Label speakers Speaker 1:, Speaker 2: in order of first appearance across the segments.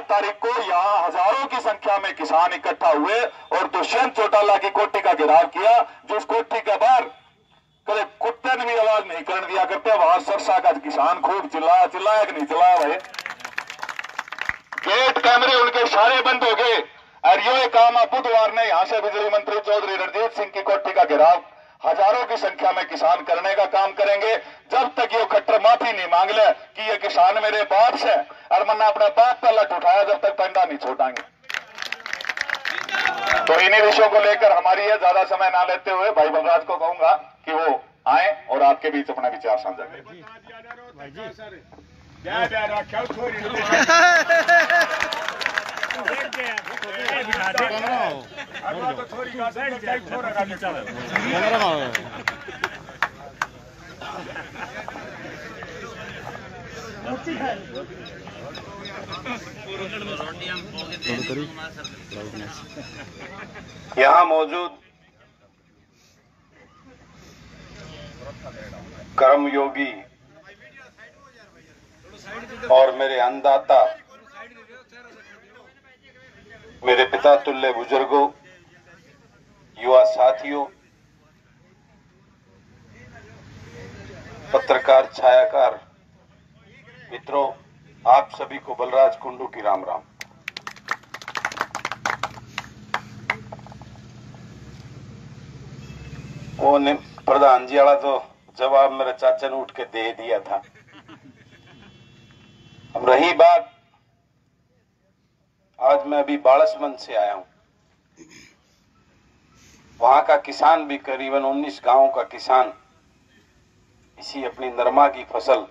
Speaker 1: तारीख को यहाँ हजारों की संख्या में किसान इकट्ठा हुए और दुष्यंत चौटाला की कोठी का घेराव किया, जिस कोठी के बाहर कभी कुत्ते ने भी आवाज नहीं करने दिया करते, वहां सरसा का किसान खूब चिल्लाया कि नहीं चिल्लाया भाई। गेट कैमरे उनके सारे बंद हो गए और ये काम बुधवार ने यहां से बिजली मंत्री चौधरी रणजीत सिंह की कोठी का घेराव हजारों की संख्या में किसान करने का काम करेंगे। जब तक ये खट्टर माफी नहीं मांग ले कि ये किसान मेरे बाप से और मैंने अपने बाप पर लट उठाया, जब तक डंडा नहीं छोड़ांगे। तो इन्हीं विषयों को लेकर हमारी ये ज्यादा समय ना लेते हुए भाई बलराज को कहूंगा कि वो आए और आपके बीच अपना विचार साझा करें।
Speaker 2: यहाँ मौजूद कर्मयोगी और मेरे अन्नदाता, मेरे पिता तुल्य बुजुर्गों, युवा साथियों, पत्रकार छायाकार मित्रों, आप सभी को बलराज कुंडू की राम राम। वो प्रधान जी वाला तो जवाब मेरे चाचा ने उठ के दे दिया था। अब रही बात, आज मैं अभी बालसमंद से आया हूं। वहां का किसान भी करीबन 19 गांवों का किसान इसी अपनी नरमा की फसल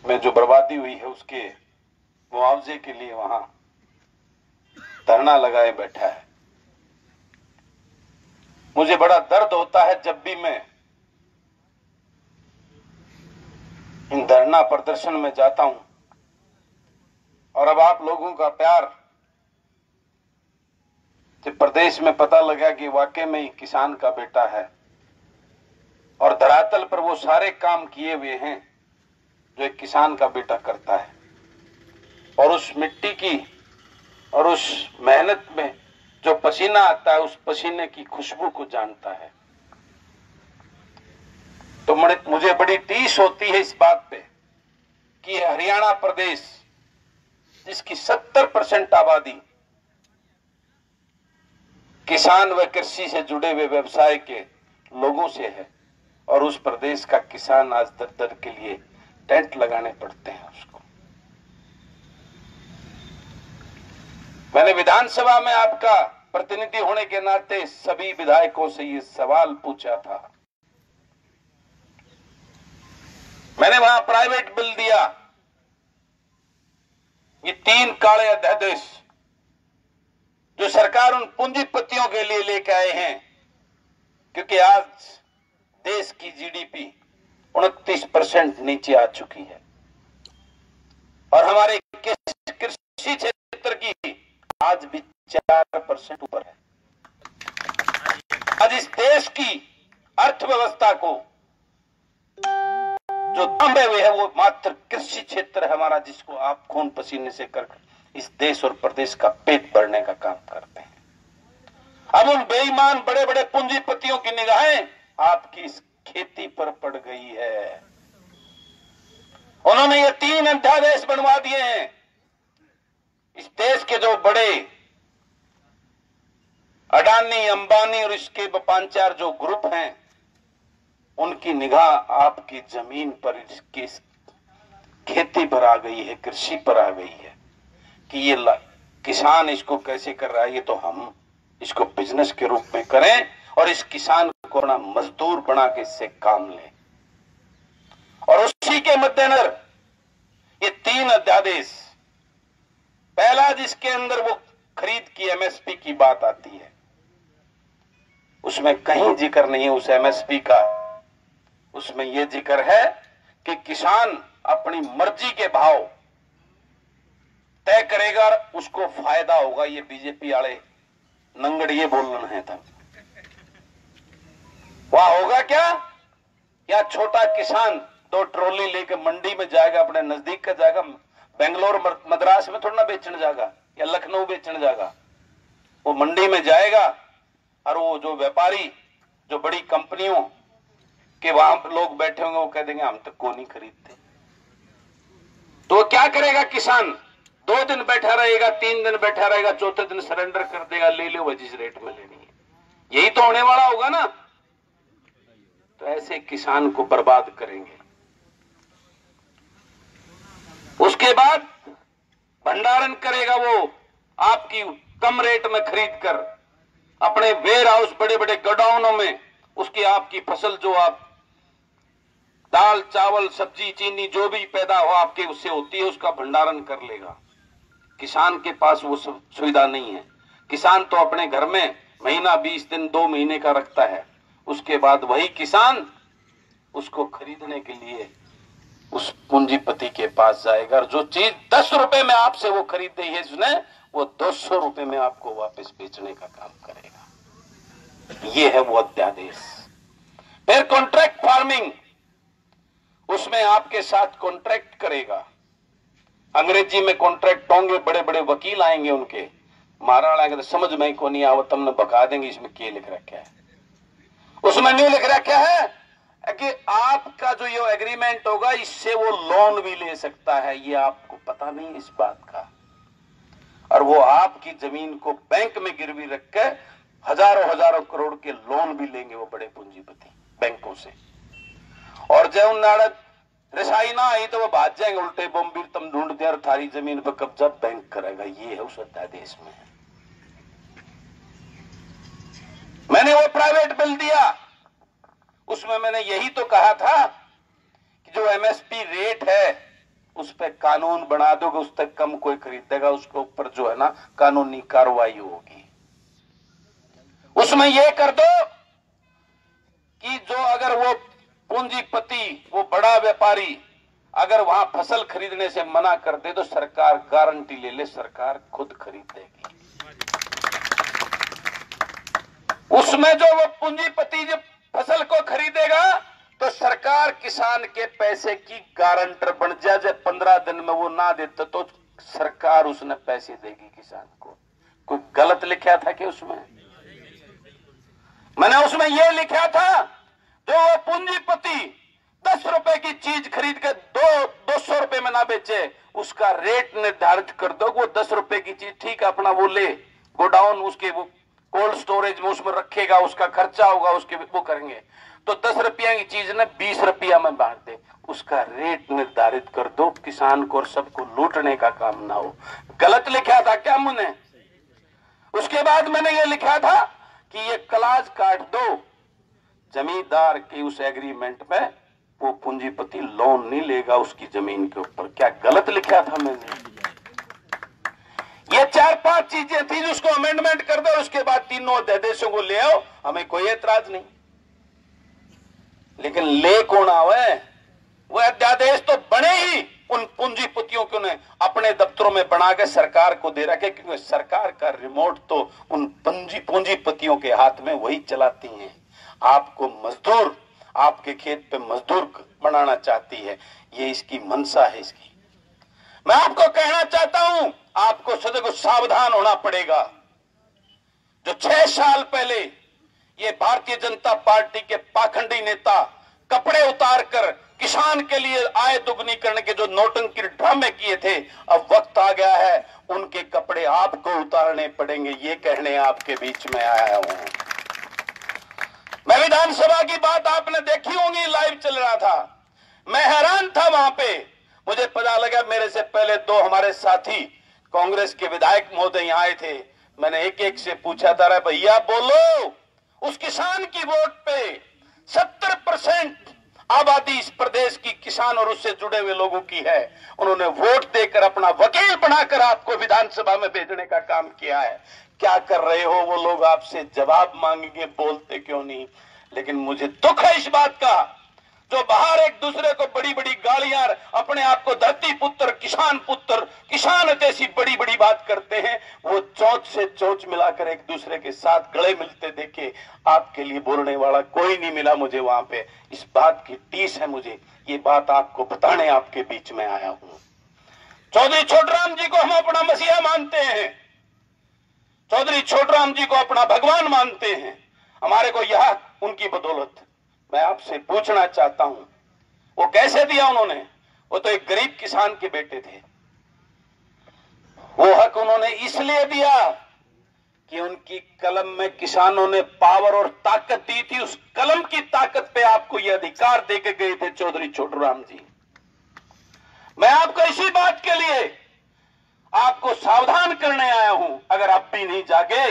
Speaker 2: में जो बर्बादी हुई है उसके मुआवजे के लिए वहां धरना लगाए बैठा है। मुझे बड़ा दर्द होता है जब भी मैं इन धरना प्रदर्शन में जाता हूं। और अब आप लोगों का प्यार से प्रदेश में पता लगा कि वाकई में ही किसान का बेटा है और धरातल पर वो सारे काम किए हुए हैं जो एक किसान का बेटा करता है, और उस मिट्टी की और उस मेहनत में जो पसीना आता है उस पसीने की खुशबू को जानता है। तो मुझे बड़ी टीस होती है इस बात पे कि हरियाणा प्रदेश जिसकी 70% आबादी किसान व कृषि से जुड़े हुए व्यवसाय के लोगों से है, और उस प्रदेश का किसान आज दर दर के लिए टेंट लगाने पड़ते हैं उसको। मैंने विधानसभा में आपका प्रतिनिधि होने के नाते सभी विधायकों से ये सवाल पूछा था। मैंने वहां प्राइवेट बिल दिया, ये 3 काले अध्यादेश जो सरकार उन पूंजीपतियों के लिए लेके आए हैं, क्योंकि आज देश की जीडीपी 29% नीचे आ चुकी है और हमारे कृषि क्षेत्र की आज भी 4% ऊपर है। आज इस देश की अर्थव्यवस्था को जो दबे हुए है वो मात्र कृषि क्षेत्र है हमारा, जिसको आप खून पसीने से कर इस देश और प्रदेश का पेट भरने का काम करते हैं। अब उन बेईमान बड़े बड़े पूंजीपतियों की निगाहें आपकी इस खेती पर पड़ गई है। उन्होंने ये 3 अध्यादेश बनवा दिए हैं। इस देश के जो बड़े अडानी, अंबानी और इसके 5-4 जो ग्रुप हैं, उनकी निगाह आपकी जमीन पर, इसकी खेती पर आ गई है, कृषि पर आ गई है कि ये किसान इसको कैसे कर रहा है, ये तो हम इसको बिजनेस के रूप में करें और इस किसान को अपना मजदूर बना के इससे काम लें। और उसी के मद्देनजर ये 3 अध्यादेश, पहला जिसके अंदर वो खरीद की एमएसपी की बात आती है, उसमें कहीं जिक्र नहीं है उस एमएसपी का। उसमें यह जिक्र है कि किसान अपनी मर्जी के भाव तय करेगा, उसको फायदा होगा। ये बीजेपी वाले नंगड़िए बोलना है था। वहां होगा क्या? या छोटा किसान 2 ट्रॉली लेके मंडी में जाएगा, अपने नजदीक का जाएगा, बेंगलोर मद्रास में थोड़ा ना बेचने जाएगा या लखनऊ बेचने जाएगा। वो मंडी में जाएगा और वो जो व्यापारी, जो बड़ी कंपनियों के वहां लोग बैठे होंगे, वो कह देंगे हम तो को नहीं खरीदते। तो क्या करेगा किसान? 2 दिन बैठा रहेगा, 3 दिन बैठा रहेगा, चौथे दिन सरेंडर कर देगा, ले लो जिस रेट में लेनी है। यही तो होने वाला होगा ना। तो ऐसे किसान को बर्बाद करेंगे। उसके बाद भंडारण करेगा वो आपकी कम रेट में खरीद कर अपने वेयर हाउस, बड़े बड़े गोडाउनों में उसकी आपकी फसल, जो आप दाल चावल सब्जी चीनी जो भी पैदा हो आपके उससे होती है, उसका भंडारण कर लेगा। किसान के पास वो सुविधा नहीं है। किसान तो अपने घर में महीना 20 दिन 2 महीने का रखता है। उसके बाद वही किसान उसको खरीदने के लिए उस पूंजीपति के पास जाएगा, और जो चीज 10 रुपए में आपसे वो खरीदी है उसने, वो 200 रुपए में आपको वापस बेचने का काम करेगा। ये है वो अध्यादेश। फिर कॉन्ट्रैक्ट फार्मिंग, उसमें आपके साथ कॉन्ट्रैक्ट करेगा। अंग्रेजी में कॉन्ट्रैक्ट होंगे, बड़े बड़े वकील आएंगे, उनके महाराणा आएंगे तो समझ में को नहीं आवा, तुमने बका देंगे इसमें क्या लिख रखा है। उसमें नहीं लिख रखा है कि आपका जो ये एग्रीमेंट होगा इससे वो लोन भी ले सकता है। ये आपको पता नहीं इस बात का। और वो आपकी जमीन को बैंक में गिरवी रख के हजारों हजारों करोड़ के लोन भी लेंगे वो बड़े पूंजीपति बैंकों से। और जब नाड़क रसाई ना आई तो वो भाग जाएंगे उल्टे बम्बीर, तुम ढूंढते हैं और थारी जमीन पर कब्जा बैंक करेगा। ये है उस अध्यादेश में। मैंने वो प्राइवेट बिल दिया, उसमें मैंने यही तो कहा था कि जो एमएसपी रेट है उस पर कानून बना दो कि उस तक कम कोई खरीदेगा, उसके ऊपर जो है ना कानूनी कार्रवाई होगी। उसमें यह कर दो कि जो अगर वो पूंजीपति, वो बड़ा व्यापारी अगर वहां फसल खरीदने से मना कर दे तो सरकार गारंटी ले ले, सरकार खुद खरीद देगी। उसमें जो वो पूंजीपति जो फसल को खरीदेगा तो सरकार किसान के पैसे की गारंटर बन जाए। जब 15 दिन में वो ना देते तो सरकार उसने पैसे देगी किसान को। कोई गलत लिखा था कि उसमें? मैंने उसमें यह लिखा था जो पूंजीपति 10 रुपए की चीज खरीद के 200 रुपए में ना बेचे, उसका रेट निर्धारित कर दो। वो 10 रुपए की चीज ठीक है अपना वो ले, गोडाउन उसके वो कोल्ड स्टोरेज में उसमें रखेगा, उसका खर्चा होगा, उसके वो करेंगे। तो 10 रुपया की चीज ने 20 रुपया में बांट दे, उसका रेट निर्धारित कर दो, किसान को और सबको लूटने का काम ना हो। गलत लिखा था क्या मैंने? उसके बाद मैंने ये लिखा था कि ये क्लाज काट दो, जमींदार की उस एग्रीमेंट में वो पूंजीपति लोन नहीं लेगा उसकी जमीन के ऊपर। क्या गलत लिखा था मैंने? ये 4-5 चीजें थी जिसको अमेंडमेंट कर दो, उसके बाद तीनों अध्यादेशों को ले आओ, हमें कोई एतराज नहीं। लेकिन ले कौन आवे? वो अध्यादेश तो बने ही उन पूंजीपतियों को ने अपने दफ्तरों में बना के सरकार को दे रखे, क्योंकि सरकार का रिमोट तो उन पूंजीपतियों के हाथ में वही चलाती हैं। आपको मजदूर, आपके खेत पे मजदूर बनाना चाहती है, ये इसकी मंशा है इसकी। मैं आपको कहना चाहता हूं, आपको सदैव सावधान होना पड़ेगा। जो 6 साल पहले ये भारतीय जनता पार्टी के पाखंडी नेता कपड़े उतारकर किसान के लिए आय दुगनी करने के जो नौटंकी ड्रामे किए थे, अब वक्त आ गया है उनके कपड़े आपको उतारने पड़ेंगे। ये कहने आपके बीच में आया हूं। मैं विधानसभा की बात आपने देखी होंगी, लाइव चल रहा था, मैं हैरान था वहां पे। मुझे पता लगा मेरे से पहले 2 हमारे साथी कांग्रेस के विधायक महोदय आए थे। मैंने एक एक से पूछा था, रे भैया बोलो, उस किसान की वोट पे 70% आबादी इस प्रदेश की किसान और उससे जुड़े हुए लोगों की है। उन्होंने वोट देकर अपना वकील बनाकर आपको विधानसभा में भेजने का काम किया है। क्या कर रहे हो? वो लोग आपसे जवाब मांगेंगे, बोलते क्यों नहीं? लेकिन मुझे दुख है इस बात का, जो बाहर एक दूसरे को बड़ी बड़ी गालियां, अपने आप को धरती पुत्र, किसान जैसी बड़ी बड़ी बात करते हैं, वो चोंच से चोंच मिलाकर एक दूसरे के साथ गले मिलते देखे। आपके लिए बोलने वाला कोई नहीं मिला मुझे वहां पे। इस बात की टीस है मुझे, ये बात आपको बताने आपके बीच में आया हूं। चौधरी छोटराम जी को हम अपना मसीहा मानते हैं, चौधरी छोटराम जी को अपना भगवान मानते हैं। हमारे को यह उनकी बदौलत। मैं आपसे पूछना चाहता हूं, वो कैसे दिया उन्होंने? वो तो एक गरीब किसान के बेटे थे। वो हक उन्होंने इसलिए दिया कि उनकी कलम में किसानों ने पावर और ताकत दी थी। उस कलम की ताकत पे आपको यह अधिकार देके गए थे चौधरी छोटूराम जी। मैं आपको इसी बात के लिए आपको सावधान करने आया हूं। अगर आप भी नहीं जागे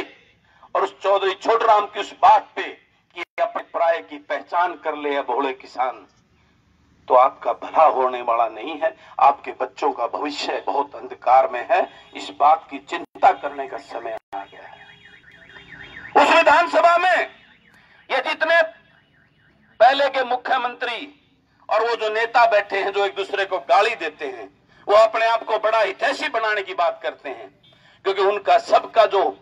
Speaker 2: और उस चौधरी छोटूराम की उस बात पे कि अपने पराये की पहचान कर ले भोले किसान, तो आपका भला होने वाला नहीं है। आपके बच्चों का भविष्य बहुत अंधकार में है। इस बात की चिंता करने का समय आ गया है। उस विधानसभा में ये जितने पहले के मुख्यमंत्री और वो जो नेता बैठे हैं जो एक दूसरे को गाली देते हैं, वो अपने आप को बड़ा हितैषी बनाने की बात करते हैं, क्योंकि उनका सबका जो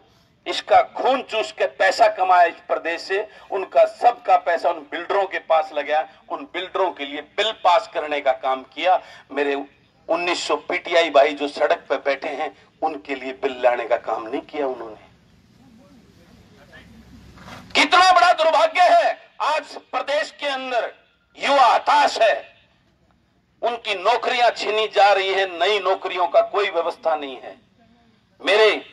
Speaker 2: इसका खून चूस के पैसा कमाया इस प्रदेश से, उनका सबका पैसा उन बिल्डरों के पास लगा। उन बिल्डरों के लिए बिल पास करने का काम किया। मेरे 1900 पीटीआई भाई जो सड़क पर बैठे हैं, उनके लिए बिल लाने का काम नहीं किया उन्होंने। कितना बड़ा दुर्भाग्य है। आज प्रदेश के अंदर युवा हताश है, उनकी नौकरियां छीनी जा रही है, नई नौकरियों का कोई व्यवस्था नहीं है। मेरे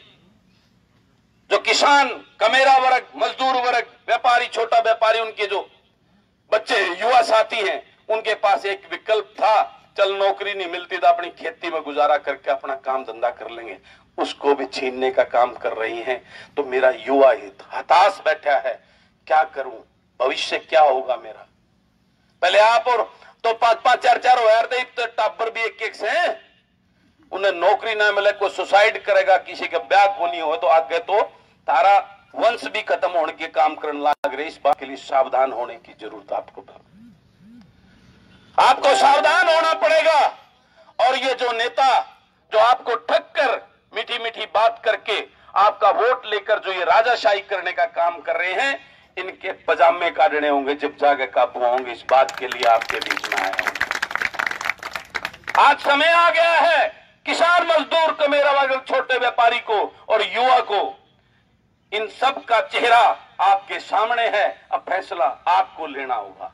Speaker 2: जो किसान, कमेरा वर्ग, मजदूर वर्ग, व्यापारी, छोटा व्यापारी, उनके जो बच्चे युवा साथी हैं, उनके पास एक विकल्प था, चल नौकरी नहीं मिलती तो अपनी खेती में गुजारा करके अपना काम धंधा कर लेंगे, उसको भी छीनने का काम कर रही हैं। तो मेरा युवा हताश बैठा है, क्या करूं, भविष्य क्या होगा मेरा? पहले आप और तो 5-5, 4-4 हजार दे, तो टाबर भी एक से हैं। उन्हें नौकरी ना मिले, कोई सुसाइड करेगा, किसी का ब्याह को नहीं हो, तो आगे तो तारा वंश भी खत्म होने के काम करने लग रहे। इस बात के लिए सावधान होने की जरूरत आपको सावधान होना पड़ेगा। और ये जो नेता जो आपको ठग कर मीठी मीठी बात करके आपका वोट लेकर जो ये राजाशाही करने का काम कर रहे हैं, इनके पजामे काटने होंगे जब जाके काबू होंगे। इस बात के लिए आपके बीच में आया हूं। आज समय आ गया है, किसान, मजदूर, कमेरा वर्ग, छोटे व्यापारी को और युवा को, इन सब का चेहरा आपके सामने है। अब फैसला आपको लेना होगा।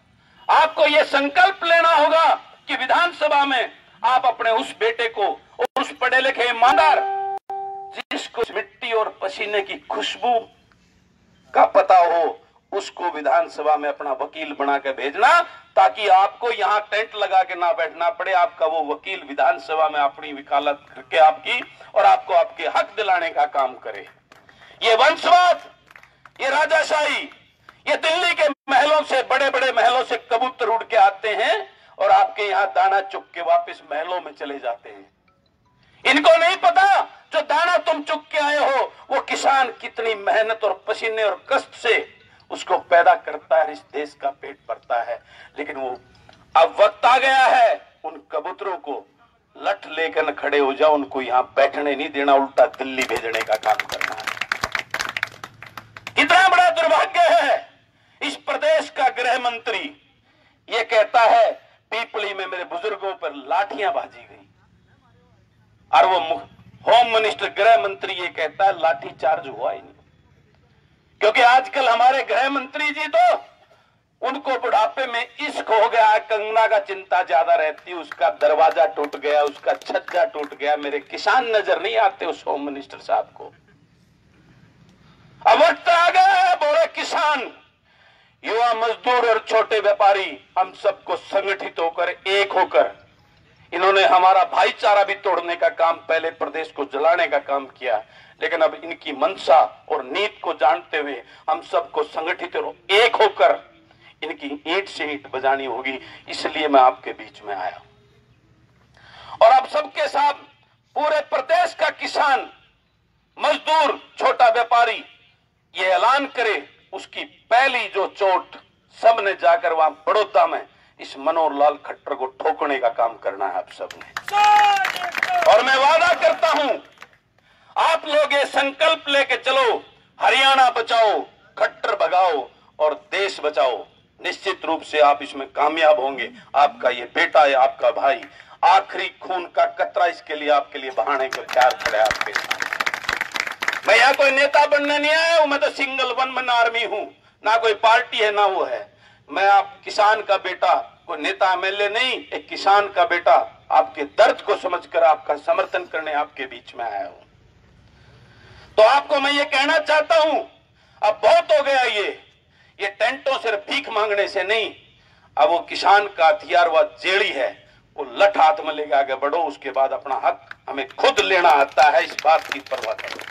Speaker 2: आपको यह संकल्प लेना होगा कि विधानसभा में आप अपने उस बेटे को और उस पढ़े लिखे ईमानदार, जिसको मिट्टी और पसीने की खुशबू का पता हो, उसको विधानसभा में अपना वकील बना के भेजना, ताकि आपको यहां टेंट लगा के ना बैठना पड़े। आपका वो वकील विधानसभा में अपनी वकालत करके आपकी और आपको आपके हक दिलाने का काम करे। ये वंशवाद, ये राजाशाही, ये दिल्ली के महलों से, बड़े बड़े महलों से कबूतर उड़ के आते हैं और आपके यहां दाना चुग के वापस महलों में चले जाते हैं। इनको नहीं पता जो दाना तुम चुग के आए हो, वो किसान कितनी मेहनत और पसीने और कष्ट से उसको पैदा करता है, इस देश का पेट भरता है। लेकिन वो अब वक्त आ गया है, उन कबूतरों को लठ लेकर खड़े हो जाओ, उनको यहां बैठने नहीं देना, उल्टा दिल्ली भेजने का काम करना है। कितना बड़ा दुर्भाग्य है। इस प्रदेश का गृह मंत्री ये कहता है पीपली में मेरे बुजुर्गों पर लाठियां बाजी गई, और वो होम मिनिस्टर, गृह मंत्री ये कहता है लाठी चार्ज हुआ ही नहीं। क्योंकि आजकल हमारे गृह मंत्री जी तो, उनको बुढ़ापे में इश्क हो गया, कंगना का चिंता ज्यादा रहती, उसका दरवाजा टूट गया, उसका छज्जा टूट गया। मेरे किसान नजर नहीं आते उस होम मिनिस्टर साहब को। अब वक्त आ गया है, बोले किसान, युवा, मजदूर और छोटे व्यापारी, हम सबको संगठित होकर, एक होकर, इन्होंने हमारा भाईचारा भी तोड़ने का काम, पहले प्रदेश को जलाने का काम किया, लेकिन अब इनकी मंशा और नीति को जानते हुए हम सबको संगठित और एक होकर इनकी ईंट से ईंट बजानी होगी। इसलिए मैं आपके बीच में आया और अब सबके साथ पूरे प्रदेश का किसान, मजदूर, छोटा व्यापारी ये ऐलान करे, उसकी पहली जो चोट सबने जाकर वहां बड़ौदा में इस मनोहर लाल खट्टर को ठोकने का काम करना है आप सबने। और मैं वादा करता हूं, आप लोग ये संकल्प लेके चलो, हरियाणा बचाओ, खट्टर भगाओ और देश बचाओ। निश्चित रूप से आप इसमें कामयाब होंगे। आपका ये बेटा है, आपका भाई आखिरी खून का कतरा इसके लिए आपके लिए बहाने को तैयार खड़े आपके सामने। मैं यहाँ कोई नेता बनने नहीं आया हूं, मैं तो सिंगल वन मैन आर्मी हूं, ना कोई पार्टी है ना वो है। मैं आप किसान का बेटा, कोई नेता एमएलए नहीं, एक किसान का बेटा, आपके दर्द को समझकर आपका समर्थन करने आपके बीच में आया हूं। तो आपको मैं ये कहना चाहता हूं, अब बहुत हो गया ये टेंटों से भीख मांगने से नहीं। अब वो किसान का हथियार व जेड़ी है, वो लठ हाथ में लेके आगे बढ़ो, उसके बाद अपना हक हमें खुद लेना आता है, इस बात की परवाह करो।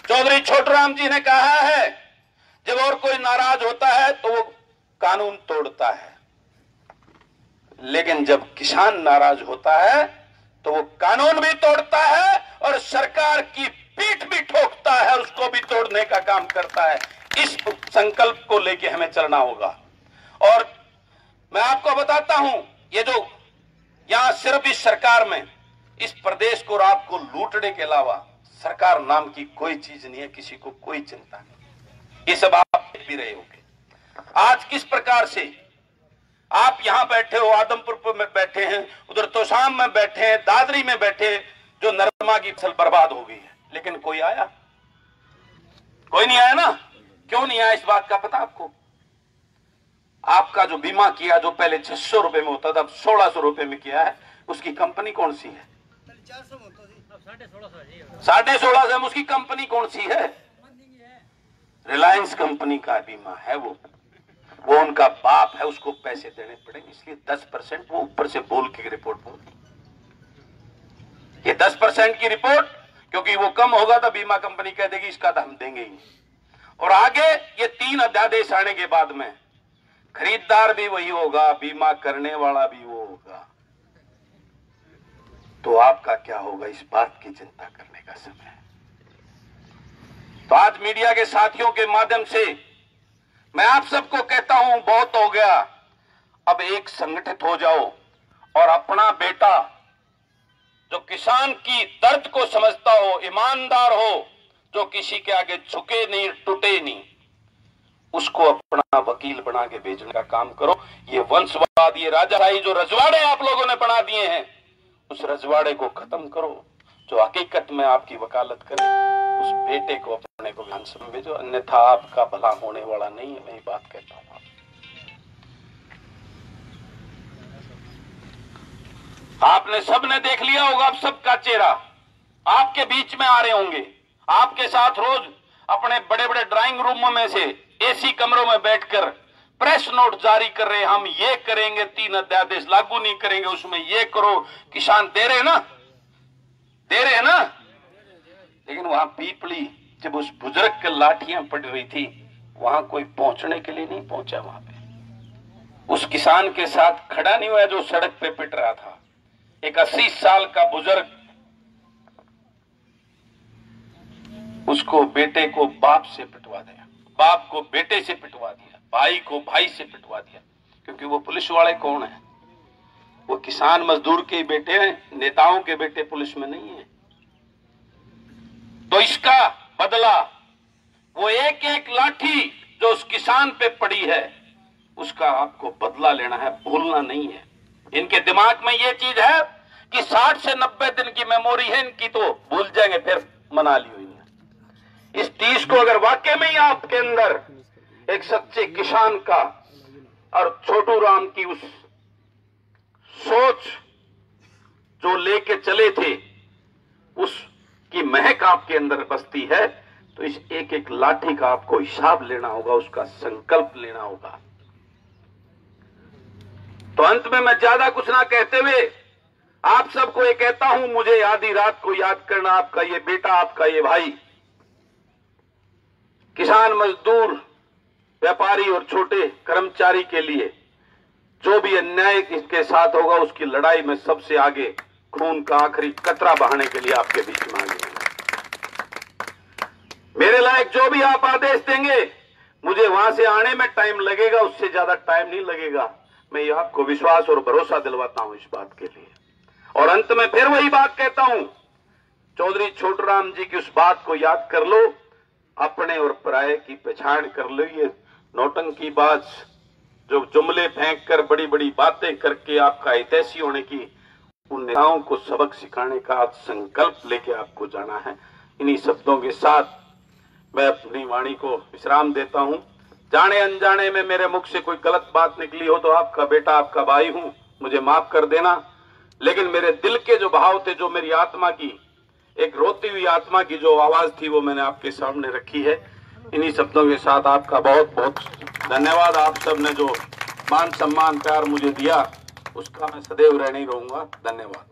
Speaker 2: चौधरी छोटूराम जी ने कहा है, जब और कोई नाराज होता है तो वो कानून तोड़ता है, लेकिन जब किसान नाराज होता है तो वो कानून भी तोड़ता है और सरकार की पीठ भी ठोकता है, उसको भी तोड़ने का काम करता है। इस संकल्प को लेके हमें चलना होगा। और मैं आपको बताता हूं, ये जो यहां सिर्फ इस सरकार में, इस प्रदेश को और आपको लूटने के अलावा सरकार नाम की कोई चीज नहीं है, किसी को कोई चिंता नहीं। ये सब आप भी रहे होंगे। आज किस प्रकार से आप यहां बैठे हो, आदमपुर में बैठे हैं, उधर तोशाम में बैठे हैं, दादरी में बैठे, जो नरमा की फसल बर्बाद हो गई है, लेकिन कोई आया? कोई नहीं आया ना। क्यों नहीं आया, इस बात का पता आपको? आपका जो बीमा किया, जो पहले 600 रुपए में होता था, अब 1600 रुपए में किया है, उसकी कंपनी कौन सी है? 1650 में उसकी कंपनी कौन सी है? रिलायंस कंपनी का बीमा है। वो उनका बाप है, उसको पैसे देने पड़ेंगे, इसलिए 10% वो ऊपर से बोल के रिपोर्ट बोलती। ये 10% की रिपोर्ट, क्योंकि वो कम होगा तो बीमा कंपनी कह देगी इसका तो हम देंगे ही। और आगे ये 3 अध्यादेश आने के बाद में खरीदार भी वही होगा, बीमा करने वाला भी वो होगा। तो आपका क्या होगा, इस बात की चिंता करने का समय है। तो आज मीडिया के साथियों के माध्यम से मैं आप सबको कहता हूं, बहुत हो गया, अब एक संगठित हो जाओ और अपना बेटा जो किसान की दर्द को समझता हो, ईमानदार हो, जो किसी के आगे झुके नहीं, टूटे नहीं, उसको अपना वकील बना के भेजने का काम करो। ये वंशवाद, ये राजाशाही जो रजवाड़े आप लोगों ने बना दिए हैं, उस रजवाड़े को खत्म करो। जो हकीकत में आपकी वकालत करे, उस बेटे को अपने को लांस में भेजो, अन्यथा आपका भला होने वाला नहीं है। मैं ये बात कहता हूं। आपने सबने देख लिया होगा, अब सबका चेहरा आपके बीच में आ रहे होंगे, आपके साथ रोज अपने बड़े बड़े ड्राइंग रूमों में से एसी कमरों में बैठकर प्रेस नोट जारी कर रहे हैं, हम ये करेंगे, 3 अध्यादेश लागू नहीं करेंगे, उसमें ये करो। किसान दे रहे ना, दे रहे हैं ना। लेकिन वहां पीपली, जब उस बुजुर्ग की लाठियां पड़ रही थी, वहां कोई पहुंचने के लिए नहीं पहुंचा। वहां पे उस किसान के साथ खड़ा नहीं हुआ जो सड़क पे पिट रहा था। एक 80 साल का बुजुर्ग, उसको बेटे को बाप से पिटवा दिया, बाप को बेटे से पिटवा दिया, भाई को भाई से पिटवा दिया। क्योंकि वो पुलिस वाले कौन है? वो किसान मजदूर के बेटे हैं, नेताओं के बेटे पुलिस में नहीं है। तो इसका बदला, वो एक एक लाठी जो उस किसान पे पड़ी है, उसका आपको बदला लेना है, भूलना नहीं है। इनके दिमाग में ये चीज है कि 60 से 90 दिन की मेमोरी है इनकी, तो भूल जाएंगे, फिर मना ली हुई। इस 30 को अगर वाकई में ही आपके अंदर एक सच्चे किसान का और छोटू राम की उस सोच जो लेके चले थे, उसकी महक आपके अंदर बसती है, तो इस एक एक लाठी का आपको हिसाब लेना होगा, उसका संकल्प लेना होगा। तो अंत में मैं ज्यादा कुछ ना कहते हुए आप सबको ये कहता हूं, मुझे आधी रात को याद करना, आपका ये बेटा, आपका ये भाई, किसान, मजदूर, व्यापारी और छोटे कर्मचारी के लिए जो भी अन्याय इसके साथ होगा, उसकी लड़ाई में सबसे आगे खून का आखिरी कतरा बहाने के लिए आपके बीच में आगे मेरे लायक जो भी आप आदेश देंगे, मुझे वहां से आने में टाइम लगेगा, उससे ज्यादा टाइम नहीं लगेगा। मैं ये आपको विश्वास और भरोसा दिलवाता हूं इस बात के लिए। और अंत में फिर वही बात कहता हूं, चौधरी छोटूराम जी की उस बात को याद कर लो, अपने और पराये की पहचान कर लो। ये नौटंकीबाज जो जुमले फेंक कर, बड़ी बड़ी बातें करके आपका हितैषी होने की उन नेताओं को सबक सिखाने का आज संकल्प लेके आपको जाना है। इन्हीं शब्दों के साथ मैं अपनी वाणी को विश्राम देता हूं। जाने अनजाने में मेरे मुख से कोई गलत बात निकली हो तो आपका बेटा, आपका भाई हूं, मुझे माफ कर देना। लेकिन मेरे दिल के जो भाव थे, जो मेरी आत्मा की, एक रोती हुई आत्मा की जो आवाज थी, वो मैंने आपके सामने रखी है। इन्हीं शब्दों के साथ आपका बहुत बहुत धन्यवाद। आप सब ने जो मान सम्मान प्यार मुझे दिया, उसका मैं सदैव ऋणी रहूंगा। धन्यवाद।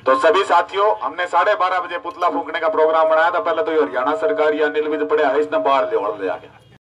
Speaker 1: तो सभी साथियों, हमने 12:30 बजे पुतला फूंकने का प्रोग्राम बनाया था। पहले तो ये हरियाणा सरकार या अनिल विज पड़े है, इसने बाहर ले आके